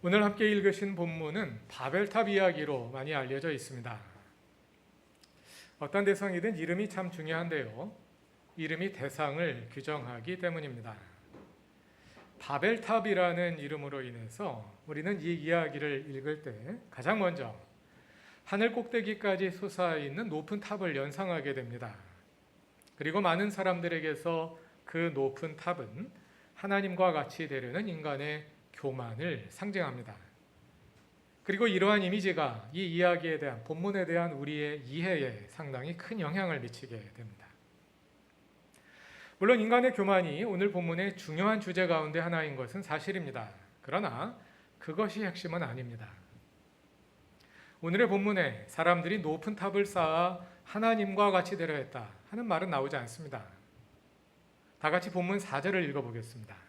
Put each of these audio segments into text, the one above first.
오늘 함께 읽으신 본문은 바벨탑 이야기로 많이 알려져 있습니다. 어떤 대상이든 이름이 참 중요한데요. 이름이 대상을 규정하기 때문입니다. 바벨탑이라는 이름으로 인해서 우리는 이 이야기를 읽을 때 가장 먼저 하늘 꼭대기까지 솟아있는 높은 탑을 연상하게 됩니다. 그리고 많은 사람들에게서 그 높은 탑은 하나님과 같이 되려는 인간의 교만을 상징합니다. 그리고 이러한 이미지가 이 이야기에 대한 본문에 대한 우리의 이해에 상당히 큰 영향을 미치게 됩니다. 물론 인간의 교만이 오늘 본문의 중요한 주제 가운데 하나인 것은 사실입니다. 그러나 그것이 핵심은 아닙니다. 오늘의 본문에 사람들이 높은 탑을 쌓아 하나님과 같이 되려 했다 하는 말은 나오지 않습니다. 다 같이 본문 4절을 읽어보겠습니다.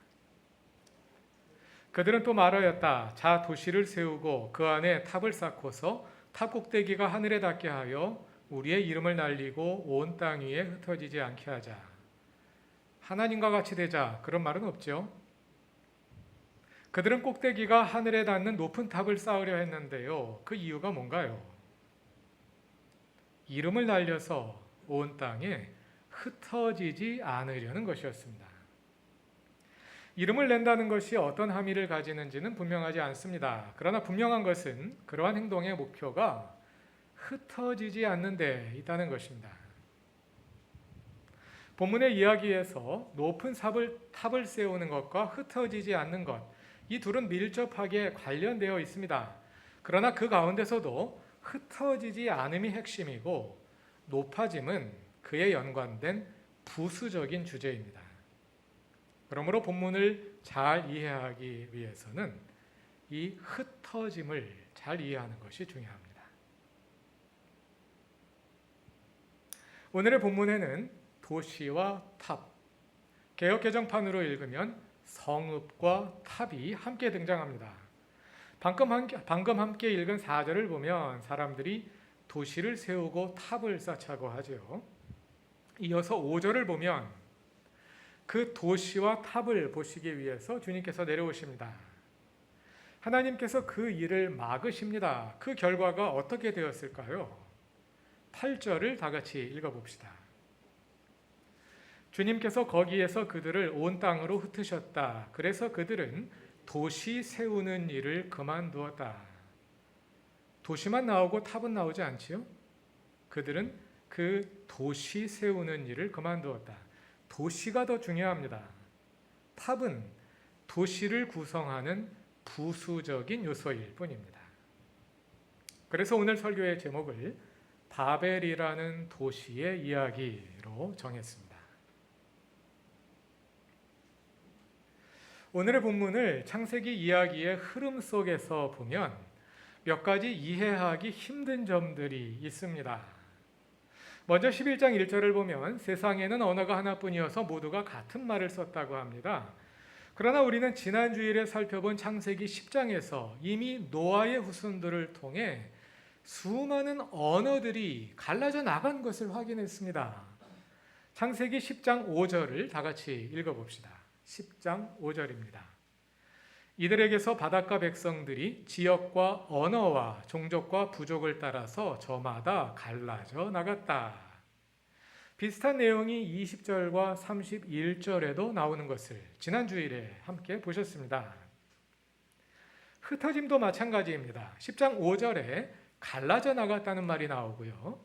그들은 또 말하였다. 자, 도시를 세우고 그 안에 탑을 쌓고서 탑 꼭대기가 하늘에 닿게 하여 우리의 이름을 날리고 온 땅 위에 흩어지지 않게 하자. 하나님과 같이 되자, 그런 말은 없죠. 그들은 꼭대기가 하늘에 닿는 높은 탑을 쌓으려 했는데요. 그 이유가 뭔가요? 이름을 날려서 온 땅에 흩어지지 않으려는 것이었습니다. 이름을 낸다는 것이 어떤 함의를 가지는지는 분명하지 않습니다. 그러나 분명한 것은 그러한 행동의 목표가 흩어지지 않는 데 있다는 것입니다. 본문의 이야기에서 높은 탑을 세우는 것과 흩어지지 않는 것, 이 둘은 밀접하게 관련되어 있습니다. 그러나 그 가운데서도 흩어지지 않음이 핵심이고 높아짐은 그에 연관된 부수적인 주제입니다. 그러므로 본문을 잘 이해하기 위해서는 이 흩어짐을 잘 이해하는 것이 중요합니다. 오늘의 본문에는 도시와 탑, 개역개정판으로 읽으면 성읍과 탑이 함께 등장합니다. 방금 함께 읽은 4절을 보면 사람들이 도시를 세우고 탑을 쌓자고 하죠. 이어서 5절을 보면 그 도시와 탑을 보시기 위해서 주님께서 내려오십니다. 하나님께서 그 일을 막으십니다. 그 결과가 어떻게 되었을까요? 8절을 다 같이 읽어봅시다. 주님께서 거기에서 그들을 온 땅으로 흩으셨다. 그래서 그들은 도시 세우는 일을 그만두었다. 도시만 나오고 탑은 나오지 않지요? 그들은 그 도시 세우는 일을 그만두었다. 도시가 더 중요합니다. 탑은 도시를 구성하는 부수적인 요소일 뿐입니다. 그래서 오늘 설교의 제목을 바벨이라는 도시의 이야기로 정했습니다. 오늘의 본문을 창세기 이야기의 흐름 속에서 보면 몇 가지 이해하기 힘든 점들이 있습니다. 먼저 11장 1절을 보면 세상에는 언어가 하나뿐이어서 모두가 같은 말을 썼다고 합니다. 그러나 우리는 지난 주일에 살펴본 창세기 10장에서 이미 노아의 후손들을 통해 수많은 언어들이 갈라져 나간 것을 확인했습니다. 창세기 10장 5절을 다 같이 읽어봅시다. 10장 5절입니다. 이들에게서 바닷가 백성들이 지역과 언어와 종족과 부족을 따라서 저마다 갈라져 나갔다. 비슷한 내용이 20절과 31절에도 나오는 것을 지난 주일에 함께 보셨습니다. 흩어짐도 마찬가지입니다. 10장 5절에 갈라져 나갔다는 말이 나오고요.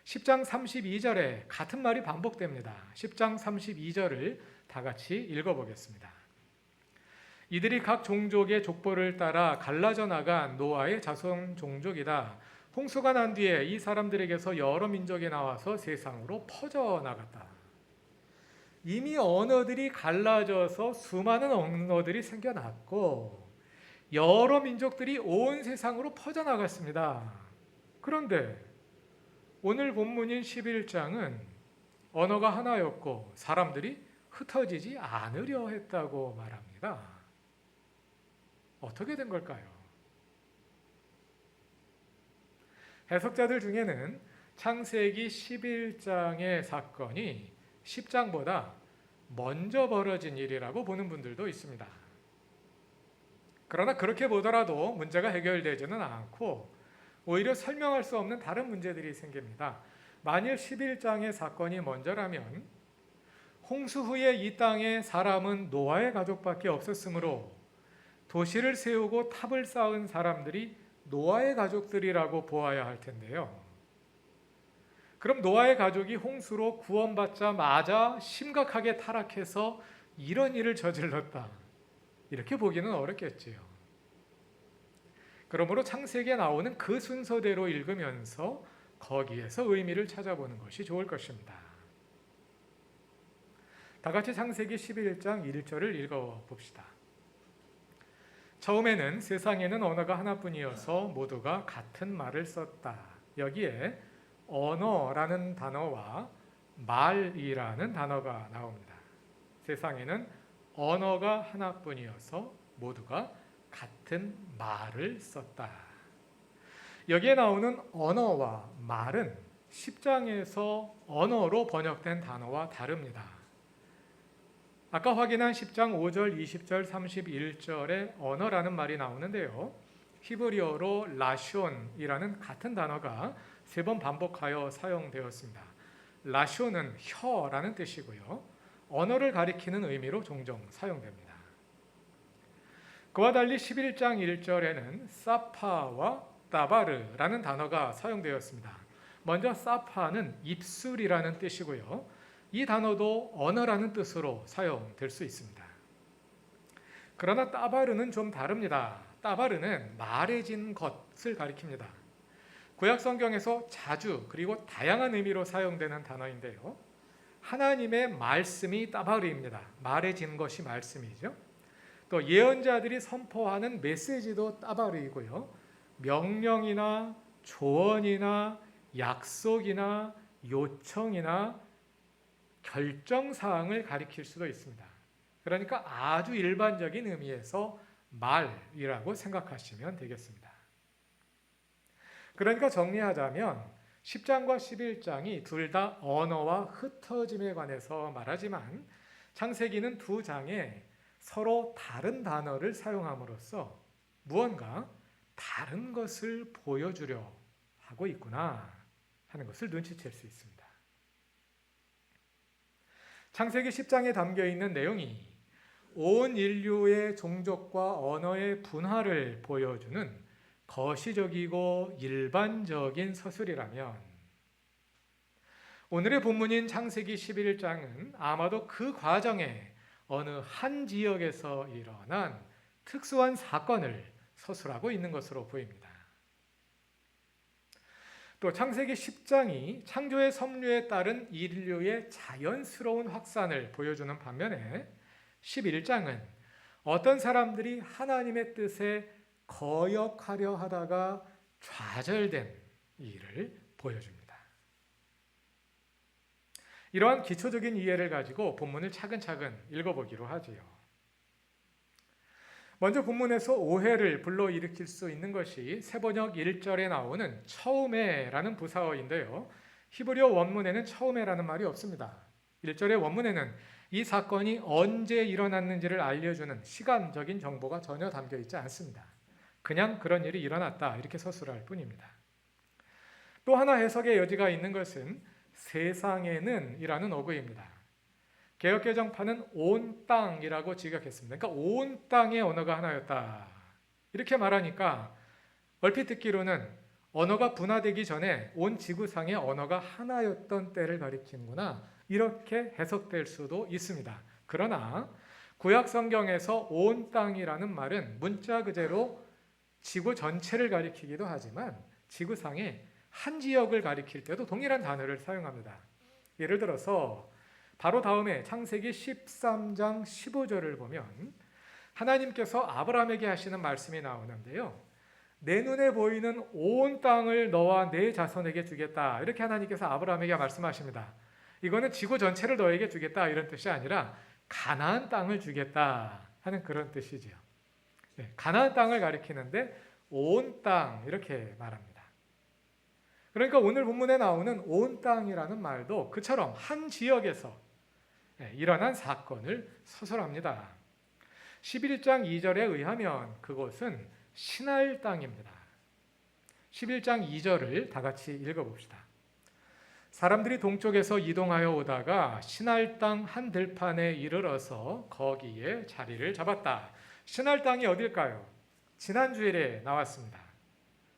10장 32절에 같은 말이 반복됩니다. 10장 32절을 다 같이 읽어보겠습니다. 이들이 각 종족의 족보를 따라 갈라져 나간 노아의 자손 종족이다. 홍수가 난 뒤에 이 사람들에게서 여러 민족이 나와서 세상으로 퍼져나갔다. 이미 언어들이 갈라져서 수많은 언어들이 생겨났고 여러 민족들이 온 세상으로 퍼져나갔습니다. 그런데 오늘 본문인 11장은 언어가 하나였고 사람들이 흩어지지 않으려 했다고 말합니다. 어떻게 된 걸까요? 해석자들 중에는 창세기 11장의 사건이 10장보다 먼저 벌어진 일이라고 보는 분들도 있습니다. 그러나 그렇게 보더라도 문제가 해결되지는 않고 오히려 설명할 수 없는 다른 문제들이 생깁니다. 만일 11장의 사건이 먼저라면 홍수 후에 이 땅에 사람은 노아의 가족밖에 없었으므로 도시를 세우고 탑을 쌓은 사람들이 노아의 가족들이라고 보아야 할 텐데요. 그럼 노아의 가족이 홍수로 구원받자마자 심각하게 타락해서 이런 일을 저질렀다, 이렇게 보기는 어렵겠지요. 그러므로 창세기에 나오는 그 순서대로 읽으면서 거기에서 의미를 찾아보는 것이 좋을 것입니다. 다 같이 창세기 11장 1절을 읽어봅시다. 처음에는 세상에는 언어가 하나뿐이어서 모두가 같은 말을 썼다. 여기에 언어라는 단어와 말이라는 단어가 나옵니다. 세상에는 언어가 하나뿐이어서 모두가 같은 말을 썼다. 여기에 나오는 언어와 말은 10장에서 언어로 번역된 단어와 다릅니다. 아까 확인한 10장 5절, 20절, 31절에 언어라는 말이 나오는데요. 히브리어로 라숀이라는 같은 단어가 3번 반복하여 사용되었습니다. 라숀은 혀라는 뜻이고요. 언어를 가리키는 의미로 종종 사용됩니다. 그와 달리 11장 1절에는 사파와 따바르라는 단어가 사용되었습니다. 먼저 사파는 입술이라는 뜻이고요. 이 단어도 언어라는 뜻으로 사용될 수 있습니다. 그러나 따바르는 좀 다릅니다. 따바르는 말해진 것을 가리킵니다. 구약 성경에서 자주 그리고 다양한 의미로 사용되는 단어인데요. 하나님의 말씀이 따바르입니다. 말해진 것이 말씀이죠. 또 예언자들이 선포하는 메시지도 따바르이고요. 명령이나 조언이나 약속이나 요청이나 결정사항을 가리킬 수도 있습니다. 그러니까 아주 일반적인 의미에서 말이라고 생각하시면 되겠습니다. 그러니까 정리하자면 10장과 11장이 둘 다 언어와 흩어짐에 관해서 말하지만 창세기는 두 장에 서로 다른 단어를 사용함으로써 무언가 다른 것을 보여주려 하고 있구나 하는 것을 눈치챌 수 있습니다. 창세기 10장에 담겨있는 내용이 온 인류의 종족과 언어의 분화를 보여주는 거시적이고 일반적인 서술이라면 오늘의 본문인 창세기 11장은 아마도 그 과정에 어느 한 지역에서 일어난 특수한 사건을 서술하고 있는 것으로 보입니다. 또 창세기 10장이 창조의 섭리에 따른 인류의 자연스러운 확산을 보여주는 반면에 11장은 어떤 사람들이 하나님의 뜻에 거역하려 하다가 좌절된 일을 보여줍니다. 이러한 기초적인 이해를 가지고 본문을 차근차근 읽어보기로 하지요. 먼저 본문에서 오해를 불러일으킬 수 있는 것이 세번역 1절에 나오는 처음에라는 부사어인데요. 히브리어 원문에는 처음에라는 말이 없습니다. 1절의 원문에는 이 사건이 언제 일어났는지를 알려주는 시간적인 정보가 전혀 담겨 있지 않습니다. 그냥 그런 일이 일어났다 이렇게 서술할 뿐입니다. 또 하나 해석의 여지가 있는 것은 세상에는 이라는 어구입니다. 개역개정판은 온 땅이라고 직역했습니다. 그러니까 온 땅의 언어가 하나였다. 이렇게 말하니까 얼핏 듣기로는 언어가 분화되기 전에 온 지구상의 언어가 하나였던 때를 가리키는구나. 이렇게 해석될 수도 있습니다. 그러나 구약 성경에서 온 땅이라는 말은 문자 그대로 지구 전체를 가리키기도 하지만 지구상의 한 지역을 가리킬 때도 동일한 단어를 사용합니다. 예를 들어서 바로 다음에 창세기 13장 15절을 보면 하나님께서 아브라함에게 하시는 말씀이 나오는데요. 내 눈에 보이는 온 땅을 너와 내 자손에게 주겠다. 이렇게 하나님께서 아브라함에게 말씀하십니다. 이거는 지구 전체를 너에게 주겠다 이런 뜻이 아니라 가나안 땅을 주겠다 하는 그런 뜻이지요. 네, 가나안 땅을 가리키는데 온 땅 이렇게 말합니다. 그러니까 오늘 본문에 나오는 온 땅이라는 말도 그처럼 한 지역에서 일어난 사건을 서술합니다. 11장 2절에 의하면 그곳은 시날 땅입니다. 11장 2절을 다 같이 읽어봅시다. 사람들이 동쪽에서 이동하여 오다가 시날 땅 한 들판에 이르러서 거기에 자리를 잡았다. 시날 땅이 어딜까요? 지난 주일에 나왔습니다.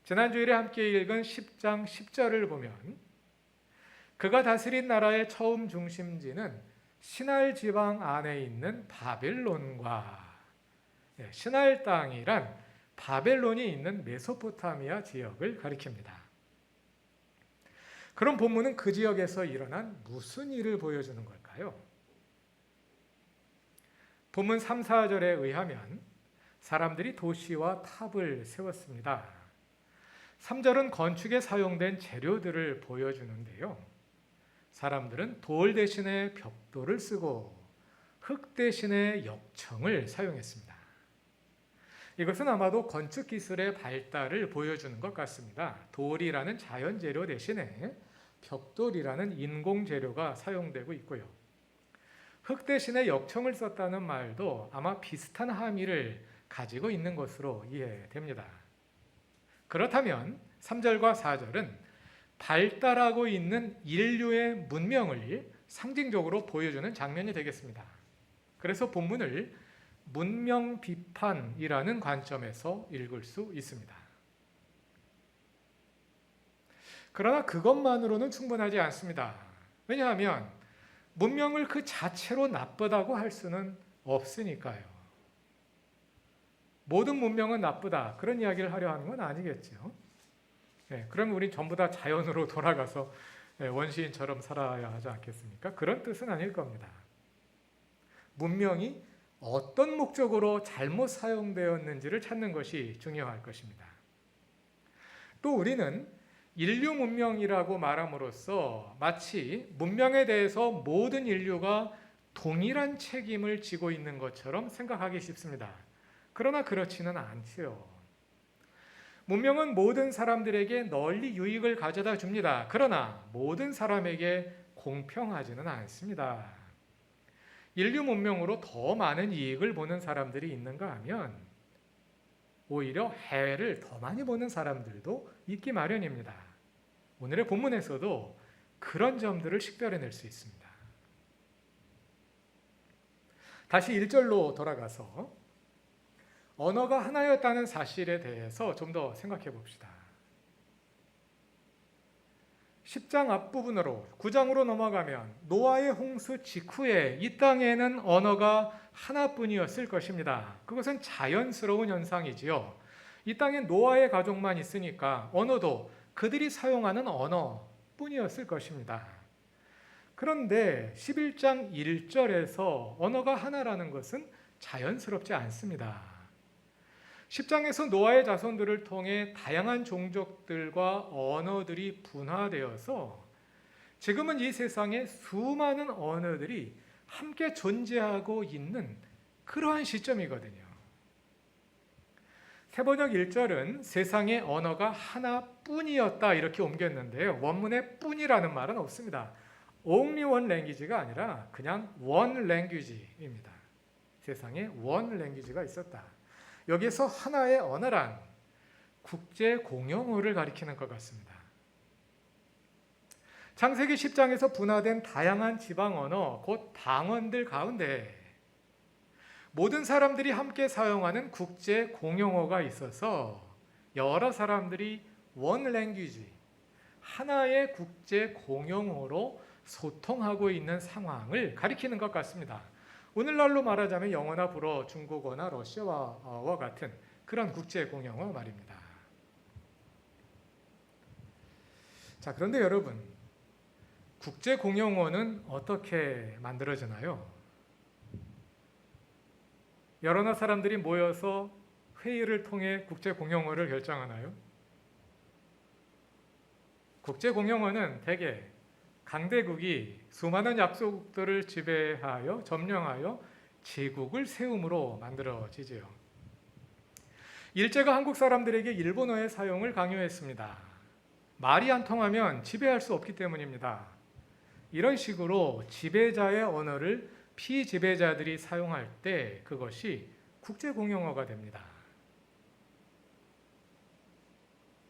지난 주일에 함께 읽은 10장 10절을 보면 그가 다스린 나라의 처음 중심지는 시날 지방 안에 있는 바벨론과 시날 땅이란 바벨론이 있는 메소포타미아 지역을 가리킵니다. 그럼 본문은 그 지역에서 일어난 무슨 일을 보여주는 걸까요? 본문 3, 4절에 의하면 사람들이 도시와 탑을 세웠습니다. 3절은 건축에 사용된 재료들을 보여주는데요. 사람들은 돌 대신에 벽돌을 쓰고 흙 대신에 역청을 사용했습니다. 이것은 아마도 건축 기술의 발달을 보여주는 것 같습니다. 돌이라는 자연 재료 대신에 벽돌이라는 인공 재료가 사용되고 있고요. 흙 대신에 역청을 썼다는 말도 아마 비슷한 함의를 가지고 있는 것으로 이해됩니다. 그렇다면 3절과 4절은 발달하고 있는 인류의 문명을 상징적으로 보여주는 장면이 되겠습니다. 그래서 본문을 문명 비판이라는 관점에서 읽을 수 있습니다. 그러나 그것만으로는 충분하지 않습니다. 왜냐하면 문명을 그 자체로 나쁘다고 할 수는 없으니까요. 모든 문명은 나쁘다, 그런 이야기를 하려 하는 건 아니겠죠. 그러면 우린 전부 다 자연으로 돌아가서 원시인처럼 살아야 하지 않겠습니까? 그런 뜻은 아닐 겁니다. 문명이 어떤 목적으로 잘못 사용되었는지를 찾는 것이 중요할 것입니다. 또 우리는 인류 문명이라고 말함으로써 마치 문명에 대해서 모든 인류가 동일한 책임을 지고 있는 것처럼 생각하기 쉽습니다. 그러나 그렇지는 않지요. 문명은 모든 사람들에게 널리 유익을 가져다 줍니다. 그러나 모든 사람에게 공평하지는 않습니다. 인류 문명으로 더 많은 이익을 보는 사람들이 있는가 하면 오히려 해를 더 많이 보는 사람들도 있기 마련입니다. 오늘의 본문에서도 그런 점들을 식별해낼 수 있습니다. 다시 1절로 돌아가서 언어가 하나였다는 사실에 대해서 좀 더 생각해 봅시다. 10장 앞부분으로 9장으로 넘어가면 노아의 홍수 직후에 이 땅에는 언어가 하나뿐이었을 것입니다. 그것은 자연스러운 현상이지요. 이 땅에 노아의 가족만 있으니까 언어도 그들이 사용하는 언어뿐이었을 것입니다. 그런데 11장 1절에서 언어가 하나라는 것은 자연스럽지 않습니다. 10장에서 노아의 자손들을 통해 다양한 종족들과 언어들이 분화되어서 지금은 이 세상에 수많은 언어들이 함께 존재하고 있는 그러한 시점이거든요. 세번역 1절은 세상의 언어가 하나뿐이었다 이렇게 옮겼는데요. 원문에 뿐이라는 말은 없습니다. only one language가 아니라 그냥 one language입니다. 세상에 one language가 있었다. 여기서 하나의 언어란 국제 공용어를 가리키는 것 같습니다. 창세기 10장에서 분화된 다양한 지방 언어, 곧 방언들 가운데 모든 사람들이 함께 사용하는 국제 공용어가 있어서 여러 사람들이 one language, 하나의 국제 공용어로 소통하고 있는 상황을 가리키는 것 같습니다. 오늘날로 말하자면 영어나 불어, 중국어나 러시아어와 같은 그런 국제 공용어 말입니다. 자, 그런데 여러분, 국제 공용어는 어떻게 만들어지나요? 여러 사람들이 모여서 회의를 통해 국제 공용어를 결정하나요? 국제 공용어는 대개 강대국이 수많은 약소국들을 지배하여 점령하여 제국을 세움으로 만들어지지요. 일제가 한국 사람들에게 일본어의 사용을 강요했습니다. 말이 안 통하면 지배할 수 없기 때문입니다. 이런 식으로 지배자의 언어를 피지배자들이 사용할 때 그것이 국제 공용어가 됩니다.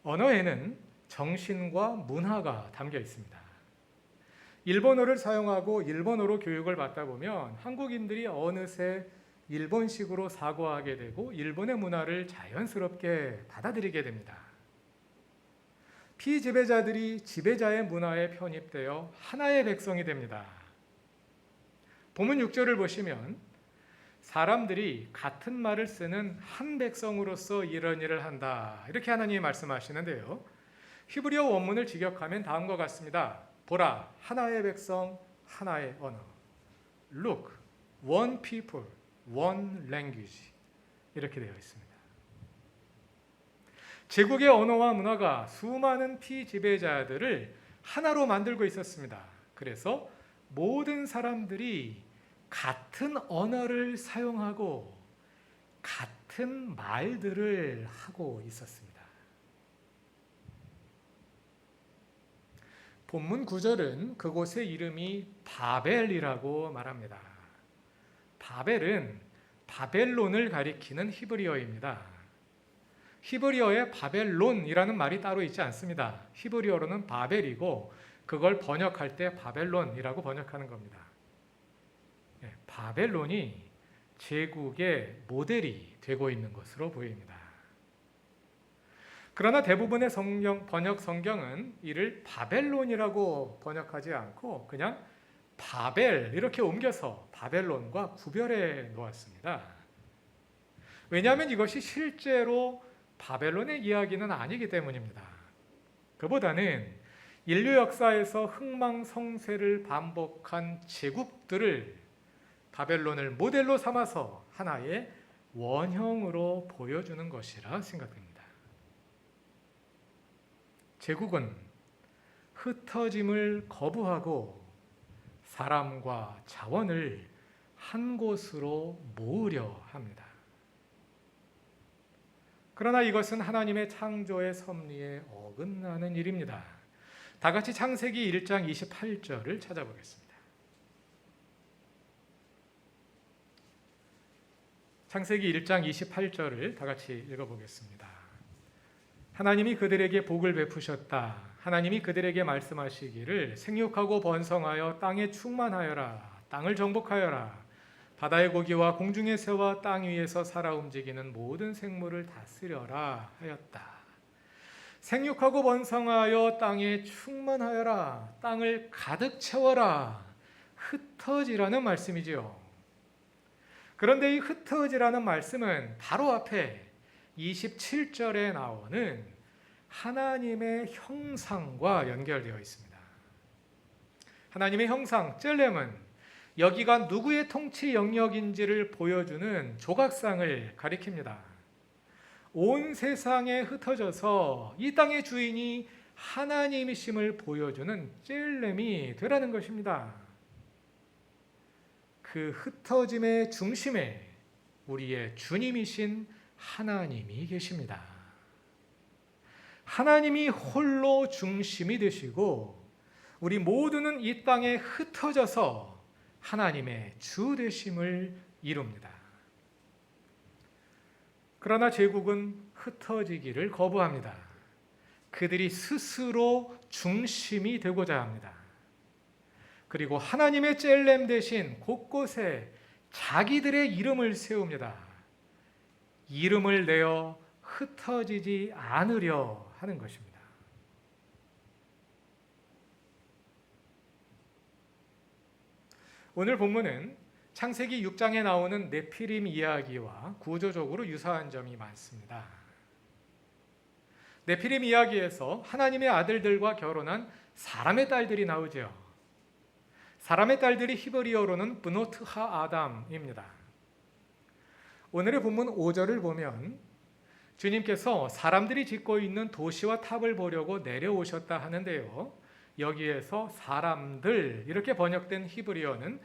언어에는 정신과 문화가 담겨 있습니다. 일본어를 사용하고 일본어로 교육을 받다 보면 한국인들이 어느새 일본식으로 사고하게 되고 일본의 문화를 자연스럽게 받아들이게 됩니다. 피지배자들이 지배자의 문화에 편입되어 하나의 백성이 됩니다. 본문 6절을 보시면 사람들이 같은 말을 쓰는 한 백성으로서 이런 일을 한다, 이렇게 하나님이 말씀하시는데요. 히브리어 원문을 직역하면 다음과 같습니다. 보라, 하나의 백성, 하나의 언어. Look, one people, one language. 이렇게 되어 있습니다. 제국의 언어와 문화가 수많은 피지배자들을 하나로 만들고 있었습니다. 그래서 모든 사람들이 같은 언어를 사용하고 같은 말들을 하고 있었습니다. 본문 9절은 그곳의 이름이 바벨이라고 말합니다. 바벨은 바벨론을 가리키는 히브리어입니다. 히브리어에 바벨론이라는 말이 따로 있지 않습니다. 히브리어로는 바벨이고 그걸 번역할 때 바벨론이라고 번역하는 겁니다. 바벨론이 제국의 모델이 되고 있는 것으로 보입니다. 그러나 대부분의 번역 성경은 이를 바벨론이라고 번역하지 않고 그냥 바벨 이렇게 옮겨서 바벨론과 구별해 놓았습니다. 왜냐하면 이것이 실제로 바벨론의 이야기는 아니기 때문입니다. 그보다는 인류 역사에서 흥망성쇠를 반복한 제국들을 바벨론을 모델로 삼아서 하나의 원형으로 보여주는 것이라 생각됩니다. 제국은 흩어짐을 거부하고 사람과 자원을 한 곳으로 모으려 합니다. 그러나 이것은 하나님의 창조의 섭리에 어긋나는 일입니다. 다 같이 창세기 1장 28절을 찾아보겠습니다. 창세기 1장 28절을 다 같이 읽어보겠습니다. 하나님이 그들에게 복을 베푸셨다. 하나님이 그들에게 말씀하시기를 생육하고 번성하여 땅에 충만하여라. 땅을 정복하여라. 바다의 고기와 공중의 새와 땅 위에서 살아 움직이는 모든 생물을 다스려라 하였다. 생육하고 번성하여 땅에 충만하여라. 땅을 가득 채워라. 흩어지라는 말씀이지요. 그런데 이 흩어지라는 말씀은 바로 앞에 27절에 나오는 하나님의 형상과 연결되어 있습니다. 하나님의 형상, 젤렘은 여기가 누구의 통치 영역인지를 보여주는 조각상을 가리킵니다. 온 세상에 흩어져서 이 땅의 주인이 하나님이심을 보여주는 젤렘이 되라는 것입니다. 그 흩어짐의 중심에 우리의 주님이신 하나님이 계십니다. 하나님이 홀로 중심이 되시고 우리 모두는 이 땅에 흩어져서 하나님의 주 되심을 이룹니다. 그러나 제국은 흩어지기를 거부합니다. 그들이 스스로 중심이 되고자 합니다. 그리고 하나님의 젤렘 대신 곳곳에 자기들의 이름을 세웁니다. 이름을 내어 흩어지지 않으려 하는 것입니다. 오늘 본문은 창세기 6장에 나오는 네피림 이야기와 구조적으로 유사한 점이 많습니다. 네피림 이야기에서 하나님의 아들들과 결혼한 사람의 딸들이 나오죠. 사람의 딸들이 히브리어로는 브노트 하 아담입니다. 오늘의 본문 5절을 보면 주님께서 사람들이 짓고 있는 도시와 탑을 보려고 내려오셨다 하는데요. 여기에서 사람들 이렇게 번역된 히브리어는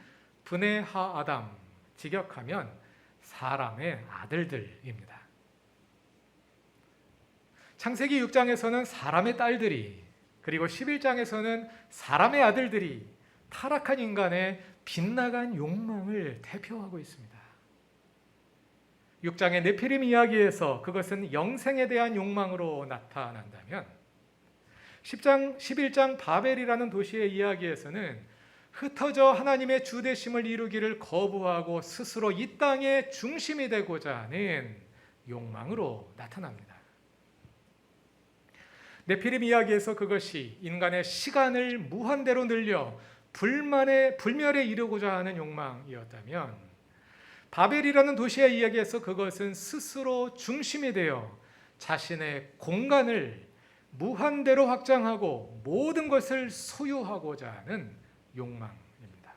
브네 하 아담, 직역하면 사람의 아들들입니다. 창세기 6장에서는 사람의 딸들이, 그리고 11장에서는 사람의 아들들이 타락한 인간의 빗나간 욕망을 대표하고 있습니다. 6장의 네피림 이야기에서 그것은 영생에 대한 욕망으로 나타난다면 11장 바벨이라는 도시의 이야기에서는 흩어져 하나님의 주되심을 이루기를 거부하고 스스로 이 땅의 중심이 되고자 하는 욕망으로 나타납니다. 네피림 이야기에서 그것이 인간의 시간을 무한대로 늘려 불멸에 이르고자 하는 욕망이었다면 바벨이라는 도시의 이야기에서 그것은 스스로 중심이 되어 자신의 공간을 무한대로 확장하고 모든 것을 소유하고자 하는 욕망입니다.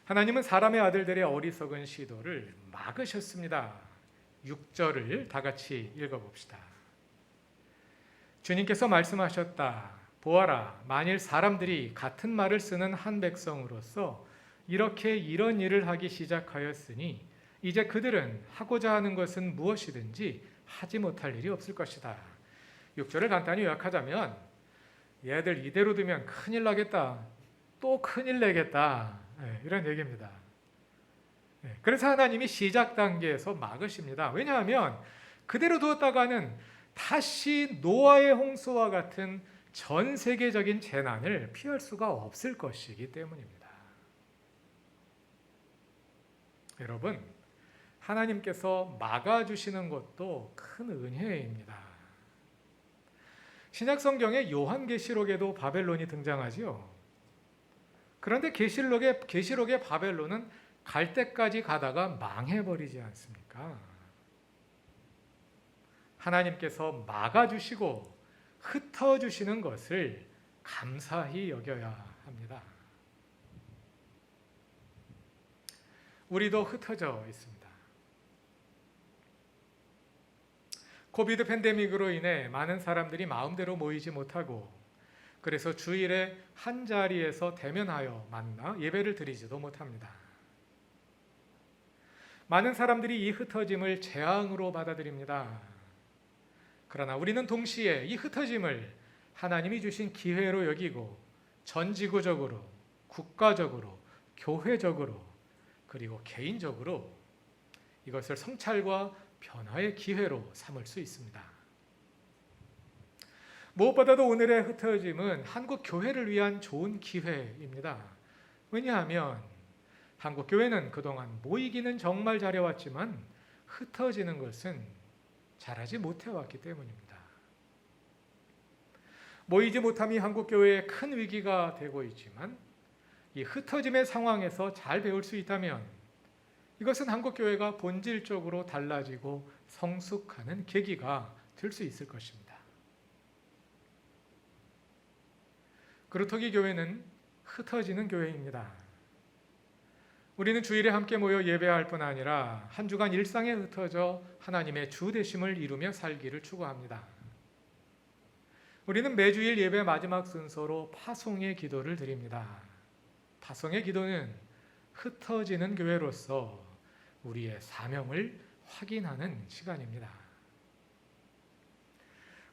하나님은 사람의 아들들의 어리석은 시도를 막으셨습니다. 6절을 다 같이 읽어봅시다. 주님께서 말씀하셨다. 보아라, 만일 사람들이 같은 말을 쓰는 한 백성으로서 이렇게 이런 일을 하기 시작하였으니 이제 그들은 하고자 하는 것은 무엇이든지 하지 못할 일이 없을 것이다. 6절을 간단히 요약하자면 얘들 이대로 두면 큰일 나겠다. 또 큰일 내겠다. 이런 얘기입니다. 그래서 하나님이 시작 단계에서 막으십니다. 왜냐하면 그대로 두었다가는 다시 노아의 홍수와 같은 전 세계적인 재난을 피할 수가 없을 것이기 때문입니다. 여러분, 하나님께서 막아주시는 것도 큰 은혜입니다. 신약 성경의 요한계시록에도 바벨론이 등장하지요. 그런데 계시록의 바벨론은 갈 때까지 가다가 망해버리지 않습니까? 하나님께서 막아주시고 흩어주시는 것을 감사히 여겨야 합니다. 우리도 흩어져 있습니다. 코비드 팬데믹으로 인해 많은 사람들이 마음대로 모이지 못하고 그래서 주일에 한 자리에서 대면하여 만나 예배를 드리지도 못합니다. 많은 사람들이 이 흩어짐을 재앙으로 받아들입니다. 그러나 우리는 동시에 이 흩어짐을 하나님이 주신 기회로 여기고 전지구적으로, 국가적으로, 교회적으로, 그리고 개인적으로 이것을 성찰과 변화의 기회로 삼을 수 있습니다. 무엇보다도 오늘의 흩어짐은 한국 교회를 위한 좋은 기회입니다. 왜냐하면 한국 교회는 그동안 모이기는 정말 잘해왔지만 흩어지는 것은 잘하지 못해왔기 때문입니다. 모이지 못함이 한국 교회의 큰 위기가 되고 있지만 이 흩어짐의 상황에서 잘 배울 수 있다면 이것은 한국 교회가 본질적으로 달라지고 성숙하는 계기가 될 수 있을 것입니다. 그루터기 교회는 흩어지는 교회입니다. 우리는 주일에 함께 모여 예배할 뿐 아니라 한 주간 일상에 흩어져 하나님의 주 되심을 이루며 살기를 추구합니다. 우리는 매주일 예배 마지막 순서로 파송의 기도를 드립니다. 파송의 기도는 흩어지는 교회로서 우리의 사명을 확인하는 시간입니다.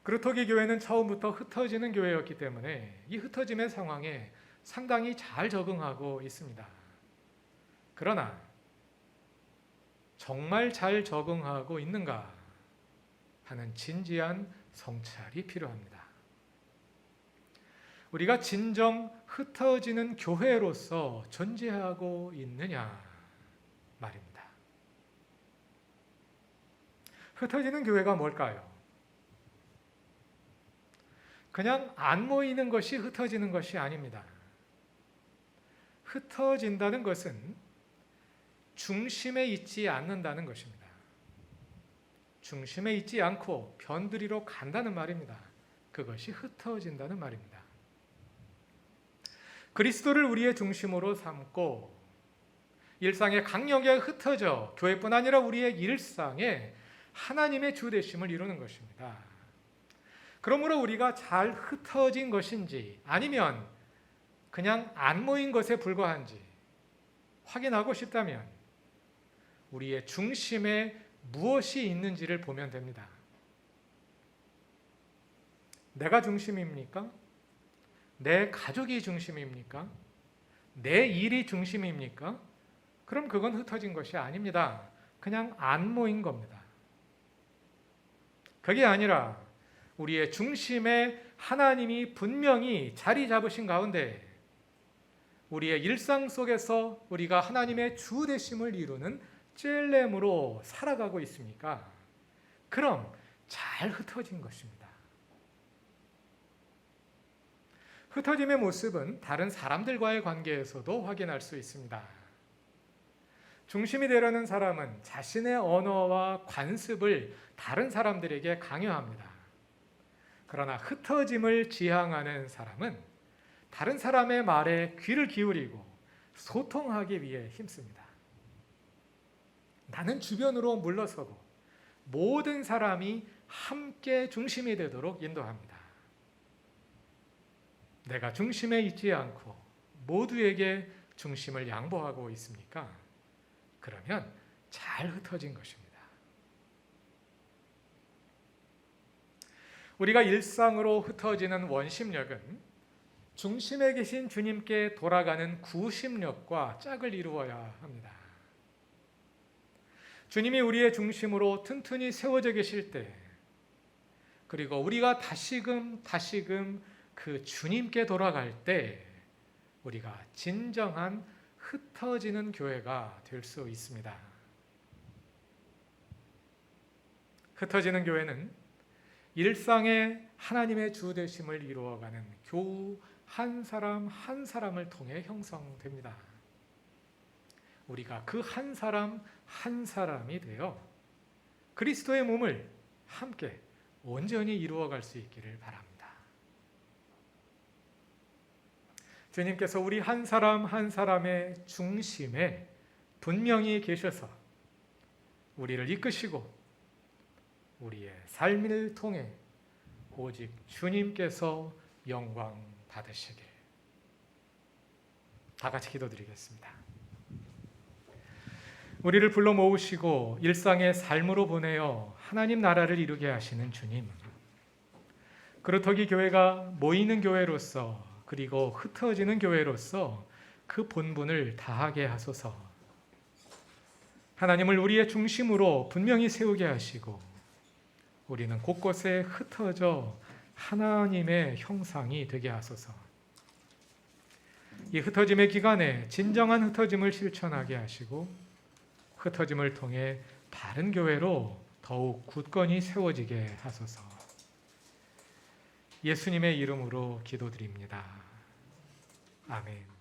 그루터기 교회는 처음부터 흩어지는 교회였기 때문에 이 흩어짐의 상황에 상당히 잘 적응하고 있습니다. 그러나 정말 잘 적응하고 있는가 하는 진지한 성찰이 필요합니다. 우리가 진정 흩어지는 교회로서 존재하고 있느냐 말입니다. 흩어지는 교회가 뭘까요? 그냥 안 모이는 것이 흩어지는 것이 아닙니다. 흩어진다는 것은 중심에 있지 않는다는 것입니다. 중심에 있지 않고 변두리로 간다는 말입니다. 그것이 흩어진다는 말입니다. 그리스도를 우리의 중심으로 삼고 일상의 강력에 흩어져 교회뿐 아니라 우리의 일상에 하나님의 주 되심을 이루는 것입니다. 그러므로 우리가 잘 흩어진 것인지 아니면 그냥 안 모인 것에 불과한지 확인하고 싶다면 우리의 중심에 무엇이 있는지를 보면 됩니다. 내가 중심입니까? 내 가족이 중심입니까? 내 일이 중심입니까? 그럼 그건 흩어진 것이 아닙니다. 그냥 안 모인 겁니다. 그게 아니라 우리의 중심에 하나님이 분명히 자리 잡으신 가운데 우리의 일상 속에서 우리가 하나님의 주 되심을 이루는 찔렘으로 살아가고 있습니까? 그럼 잘 흩어진 것입니다. 흩어짐의 모습은 다른 사람들과의 관계에서도 확인할 수 있습니다. 중심이 되려는 사람은 자신의 언어와 관습을 다른 사람들에게 강요합니다. 그러나 흩어짐을 지향하는 사람은 다른 사람의 말에 귀를 기울이고 소통하기 위해 힘씁니다. 나는 주변으로 물러서고 모든 사람이 함께 중심이 되도록 인도합니다. 내가 중심에 있지 않고 모두에게 중심을 양보하고 있습니까? 그러면 잘 흩어진 것입니다. 우리가 일상으로 흩어지는 원심력은 중심에 계신 주님께 돌아가는 구심력과 짝을 이루어야 합니다. 주님이 우리의 중심으로 튼튼히 세워져 계실 때, 그리고 우리가 다시금 그 주님께 돌아갈 때 우리가 진정한 흩어지는 교회가 될 수 있습니다. 흩어지는 교회는 일상의 하나님의 주 되심을 이루어가는 교우 한 사람 한 사람을 통해 형성됩니다. 우리가 그 한 사람 한 사람이 되어 그리스도의 몸을 함께 온전히 이루어갈 수 있기를 바랍니다. 주님께서 우리 한 사람 한 사람의 중심에 분명히 계셔서 우리를 이끄시고 우리의 삶을 통해 오직 주님께서 영광 받으시길. 다 같이 기도드리겠습니다. 우리를 불러 모으시고 일상의 삶으로 보내어 하나님 나라를 이루게 하시는 주님, 그루터기 교회가 모이는 교회로서 그리고 흩어지는 교회로서 그 본분을 다하게 하소서. 하나님을 우리의 중심으로 분명히 세우게 하시고 우리는 곳곳에 흩어져 하나님의 형상이 되게 하소서. 이 흩어짐의 기간에 진정한 흩어짐을 실천하게 하시고 흩어짐을 통해 바른 교회로 더욱 굳건히 세워지게 하소서. 예수님의 이름으로 기도드립니다. 아멘.